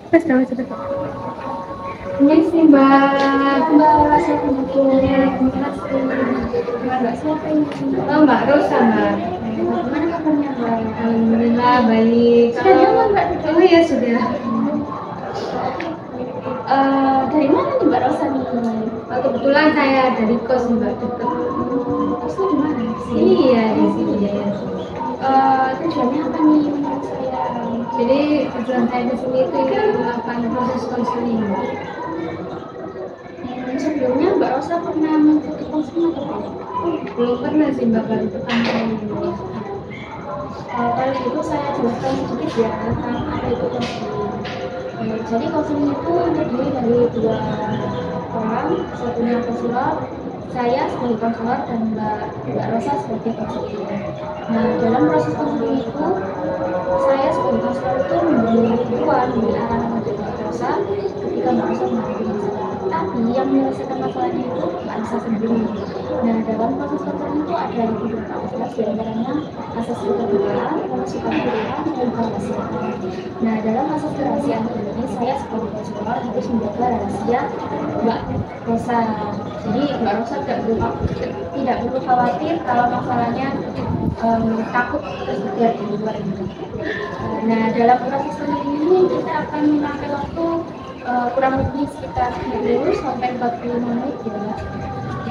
Terus tahu cepet. Ini sih Mbak Assalamualaikum. Mbak siapa ini? Oh, Mbak Rosa, Mbak. Gimana kabarnya Mbak? Alhamdulillah baik. Sudah nyaman Mbak? Oh iya sudah. Dari mana nih Mbak Rosa nih? Kebetulan saya dari kos Mbak dekat. Kosnya di mana? Iya di sini ya. Tujuannya apa nih menurut saya? Jadi tujuan saya di sini itu ingin melakukan proses konseling. Sebelumnya Mbak Rosa pernah mengikuti konseling atau belum? Belum pernah sih Mbak, baru pertama kali ini. Kalau itu saya jelaskan sedikit ya tentang apa itu konseling. Jadi konseling itu terdiri dari dua orang, satunya konselor, saya sebagai konselor dan Mbak Rosa sebagai konselor. Nah, dalam proses konseling itu saya sebagai konselor itu memberi bantuan, memberi arahan untuk Mbak Rosa ketika Mbak Rosa menghadapi masalah. Tapi yang menyelesaikan masalahnya itu Mbak Rosa sendiri. Nah, dalam proses konseling itu ada beberapa asas, diantaranya asas keterbukaan, asas keterbukaan, dan kerahasiaan. Nah, dalam asas kerahasiaan ini saya sebagai konselor harus menjaga rahasia Mbak Rosa. Jadi Mbak Rosa tidak perlu khawatir kalau masalahnya takut tersebar di luar ini. Nah, dalam proses ini kita akan memakai waktu kurang lebih sekitar 30 sampai 40 menit ya.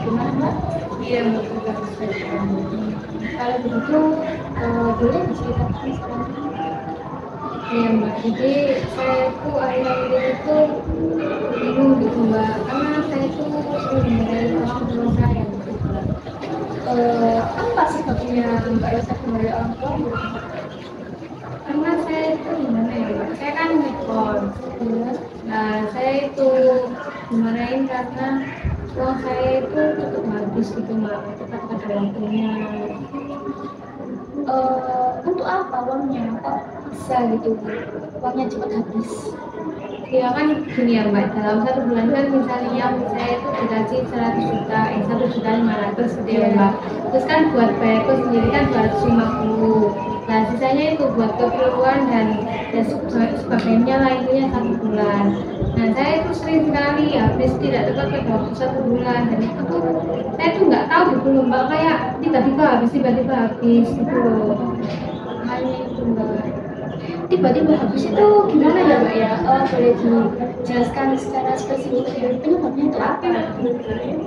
Gimana Mbak? Iya Mbak. Kalau begitu boleh diceritakan sekarang? Iya Mbak, jadi saya tuh akhir-akhir ini tuh bingung gitu Mbak, karena saya tuh sering dimarahi orang tua saya gitu. Apa sebabnya Mbak Rosa kembali orang tua? Karena saya itu gimana ya Mbak, saya kan ngekos. Nah, saya itu dimarahin karena uang saya itu cukup habis gitu Mbak, tetap pada waktunya. Untuk apa uangnya? Kok bisa gitu? Uangnya cepat habis. Ya kan gini ya Mbak, dalam satu bulan kan misalnya saya itu dikasih 100 juta, 1.500.000 gitu ya Mbak. Terus kan buat bayar kos sendiri kan 250. Nah sisanya itu buat keperluan dan ya, sebagainya lainnya 1 bulan. Nah saya itu sering sekali habis tidak tepat pada waktu 1 bulan, dan itu tuh saya tuh nggak tahu gitu loh Mbak, kayak tiba-tiba habis gitu loh. Hanya itu Mbak. Tiba-tiba habis itu gimana ya Mbak ya? Boleh dijelaskan secara spesifik penyebabnya itu apa?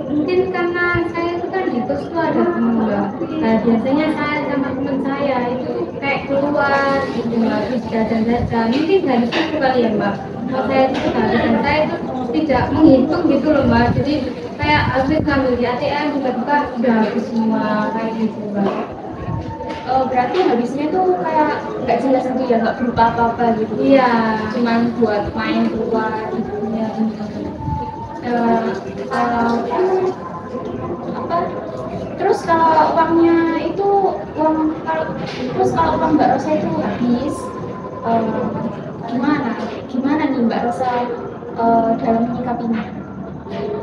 Mungkin karena saya itu kan di kos tuh ada teman Mbak. Nah biasanya saya sama teman saya itu kayak keluar gitu Mbak, habis jajan-jajan. Mungkin dari situ kali ya Mbak. Kalau saya itu tadi dan saya itu tidak menghitung gitu loh Mbak. Jadi kayak habis ngambil di ATM tiba-tiba udah habis semua kayak gitu Mbak. Berarti habisnya tuh kayak nggak jelas gitu ya, nggak berupa apa-apa gitu. Iya. Cuman buat main keluar gitu ya. Kalau apa? Terus kalau uangnya itu kalau uang Mbak Rosa itu habis, eh, gimana nih Mbak Rosa dalam menyikapinya?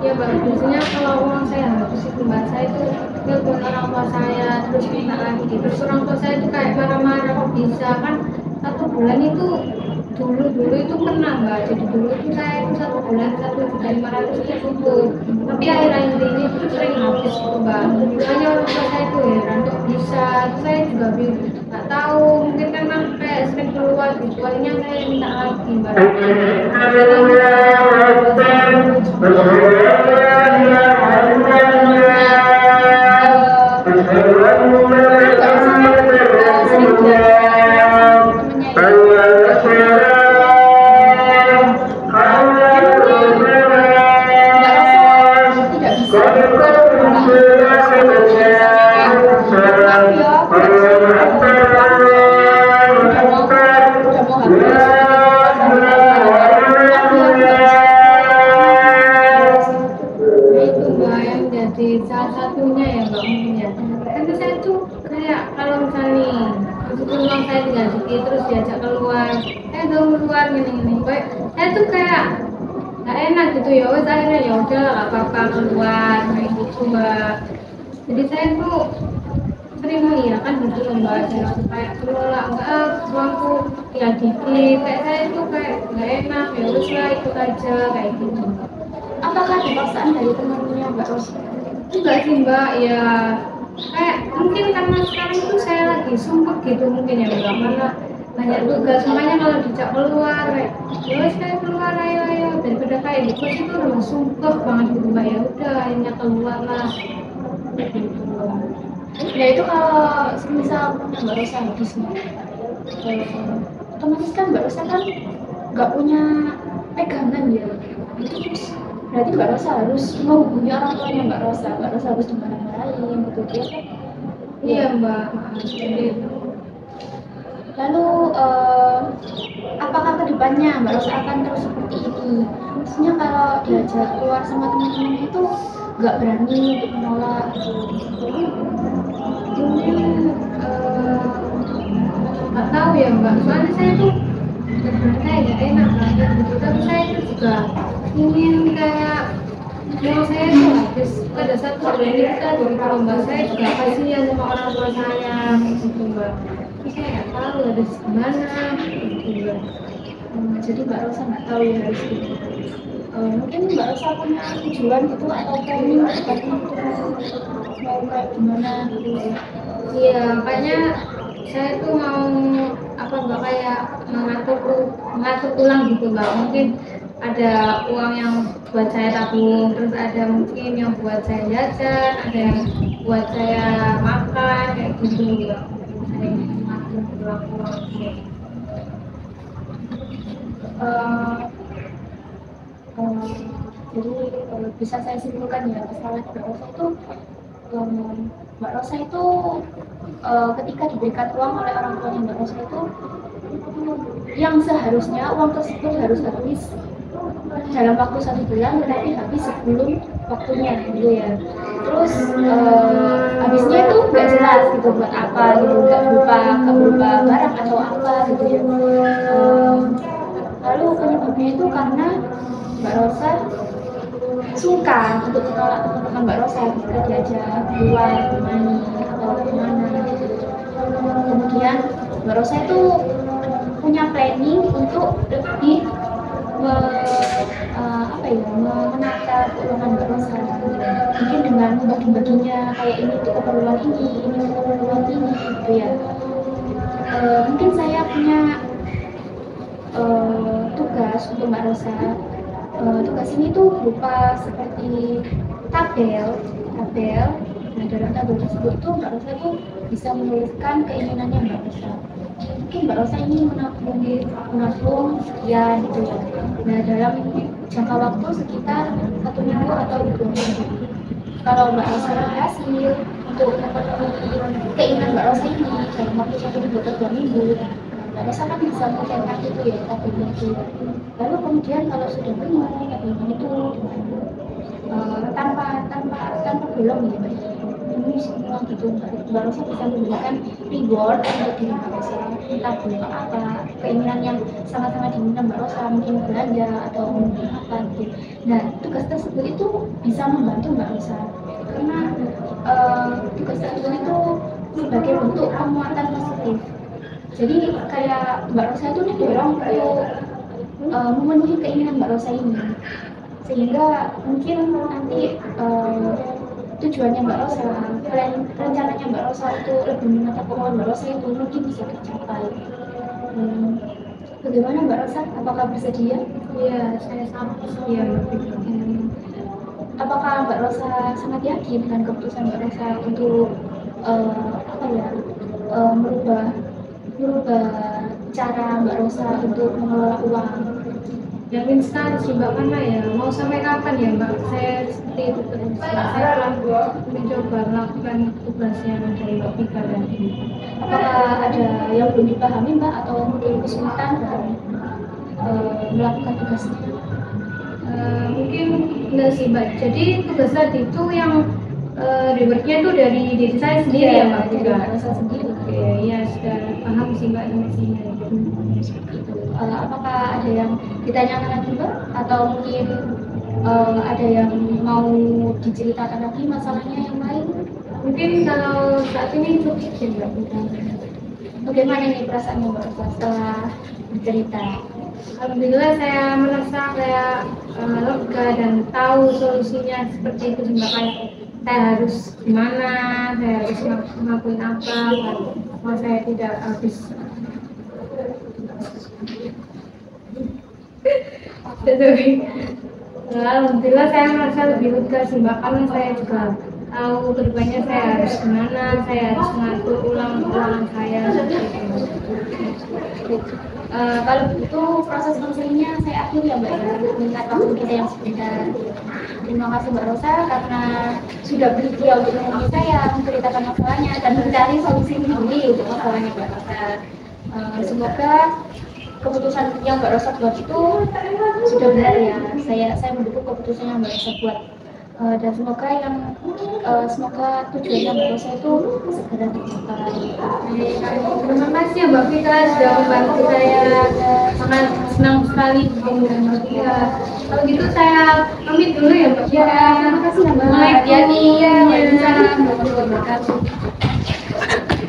Ya Mbak, biasanya kalau uang saya habis itu Mbak, saya itu telepon orang tua saya terus minta lagi. Terus orang tua saya itu kayak marah-marah, kok bisa kan 1 bulan itu dulu itu pernah Mbak. Jadi dulu itu saya itu 1 bulan 1.500.000 itu cukup. Tapi akhir-akhir ini itu sering habis gitu Mbak. Makanya orang tua saya itu heran kok bisa. Terus saya juga bingung, nggak tahu mungkin karena kayak sering keluar gitu. Akhirnya saya minta lagi Mbak. Salah satunya ya Mbak mungkin ya, karena saya tuh kayak kalau misalnya meskipun uang saya tidak sedikit terus diajak keluar, saya tuh keluar gini kayak saya tuh kayak nggak enak gitu ya. Wes akhirnya ya udah nggak apa-apa keluar kayak gitu Mbak. Jadi saya tuh sering mengiyakan gitu loh Mbak, jangan kayak kelola enggak uangku ya dikit, kayak saya tuh kayak nggak enak ya wes lah ikut aja kayak gitu. Apakah ada paksaan dari teman-temannya Mbak Rosa? Enggak sih mbak, ya kayak mungkin karena sekarang itu saya lagi sumpah gitu mungkin ya mbak, karena banyak tugas, makanya kalau dijak keluar kayak ya wes saya keluar ayo ayo, daripada kayak di kos itu udah sumpah banget gitu mbak, ya udah akhirnya keluar lah gitu. Ya itu kalau semisal punya Mbak Rosa habis nih, otomatis kan Mbak Rosa kan nggak punya pegangan ya. Itu terus berarti Mbak Rosa harus menghubungi orang tuanya Mbak Rosa harus dimarahin gitu ya kan? Iya mbak, jadi Lalu apakah kedepannya Mbak Rosa akan terus seperti ini? Maksudnya kalau diajak keluar sama teman-teman itu nggak berani untuk menolak gitu. mungkin nggak tahu ya mbak, soalnya saya tuh kayak gak enak banget gitu, tapi saya tuh juga ingin kayak mau saya tuh habis pada satu bulan ini kita gitu mbak, saya juga kasihan sama orang tua saya gitu mbak, tapi saya nggak tahu harus gimana gitu mbak. Jadi Mbak Rosa nggak tahu ya harus gimana. Mungkin Mbak Rosa punya tujuan gitu atau planning seperti itu mau kayak gimana gitu ya? Iya, kayaknya saya tuh mau apa mbak, kayak mengatur ulang gitu mbak, mungkin ada uang yang buat saya tabung, terus ada mungkin yang buat saya jajan, ada yang buat saya makan kayak gitu mbak. Saya mengatur ulang uang gitu. Eh, eh, jadi bisa saya simpulkan ya masalah Mbak Rosa itu Mbak Rosa itu ketika diberikan uang oleh orang tuanya Mbak Rosa itu yang seharusnya uang tersebut harus habis dalam waktu 1 bulan tetapi habis sebelum waktunya gitu ya. Terus habisnya itu nggak jelas gitu buat apa gitu, nggak berupa barang atau apa gitu ya. Lalu penyebabnya itu karena Mbak Rosa sungkan untuk menolak teman-teman Mbak Rosa ketika diajak keluar kemana atau kemana gitu. Kemudian Mbak Rosa itu punya planning untuk lebih menata keuangan Mbak Rosa. Mungkin dengan membagi-baginya kayak ini untuk keperluan ini untuk keperluan ini gitu ya. Mungkin saya punya tugas untuk Mbak Rosa. Tugas ini tuh berupa seperti tabel. Nah dalam tabel tersebut tuh Mbak Rosa tuh bisa menuliskan keinginannya Mbak Rosa. Mungkin Mbak Rosa ini menabung sekian gitu ya. Nah dalam jangka waktu sekitar 1 minggu atau 2 minggu. Kalau Mbak Rosa berhasil untuk memenuhi keinginan Mbak Rosa ini dalam waktu 1 minggu atau 2 minggu, Mbak Rosa kan bisa mencetak itu ya tabelnya itu. Lalu kemudian kalau sudah penuh tabelnya itu tanpa belum gitu Mbak. Ini semua gitu Mbak Rosa bisa memberikan reward untuk diri Mbak Rosa, entah berupa apa keinginan yang sangat-sangat diinginkan Mbak Rosa, mungkin belanja atau mungkin apa gitu. Nah tugas tersebut itu bisa membantu Mbak Rosa karena tugas tersebut itu sebagai bentuk penguatan positif. Jadi kayak Mbak Rosa itu didorong untuk memenuhi keinginan Mbak Rosa ini, sehingga mungkin nanti tujuannya Mbak Rosa, rencananya Mbak Rosa untuk lebih menata keuangan Mbak Rosa itu mungkin bisa tercapai. Bagaimana Mbak Rosa? Apakah bersedia? Iya, saya sangat setia Apakah Mbak Rosa sangat yakin dengan keputusan Mbak Rosa untuk merubah cara Mbak Rosa untuk mengelola uang? yakin sekali sih mbak, karena ya mau sampai kapan ya mbak saya seperti itu terus mbak. Saya telah mencoba melakukan tugas yang dari mbak Vika tadi. Apakah ada yang belum dipahami Mbak atau mungkin kesulitan dalam melakukan tugasnya? Mungkin enggak sih mbak, jadi tugas tadi itu yang rewardnya itu dari diri saya sendiri ya mbak Dari juga. Mbak Rosa sendiri. Oke, ya sudah paham sih mbak ini sih. Seperti itu. Apakah ada yang ditanyakan lagi Mbak atau mungkin ada yang mau diceritakan lagi masalahnya yang lain? Mungkin kalau saat ini cukup sih mbak. Bagaimana nih perasaannya Mbak Rosa setelah bercerita? Alhamdulillah saya merasa kayak lega dan tahu solusinya seperti itu sih Mbak. Kayak saya harus gimana, saya harus ngakuin apa kalau saya tidak habis. Jadi alhamdulillah saya merasa lebih lega sih Mbak, karena saya juga tahu kedepannya saya harus gimana, saya harus mengatur ulang keuangan saya seperti itu. Kalau begitu proses konselingnya saya akhiri ya Mbak ya, mengingat waktu kita yang sebentar. Terima kasih Mbak Rosa karena sudah bersedia untuk menemui saya, menceritakan masalahnya dan mencari solusi sendiri untuk masalahnya Mbak Rosa. Semoga keputusan yang Mbak Rosa buat itu sudah benar ya. Saya mendukung keputusan yang Mbak Rosa buat. Dan semoga tujuannya Mbak Rosa itu segera tercapai. Terima kasih ya Mbak Vika sudah membantu saya, sangat senang sekali bertemu dengan Mbak Vika. Kalau gitu saya pamit dulu ya Mbak Vika. Terima kasih ya Mbak. Waalaikumsalam. Waalaikumsalam warahmatullahi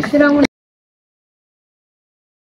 wabarakatuh.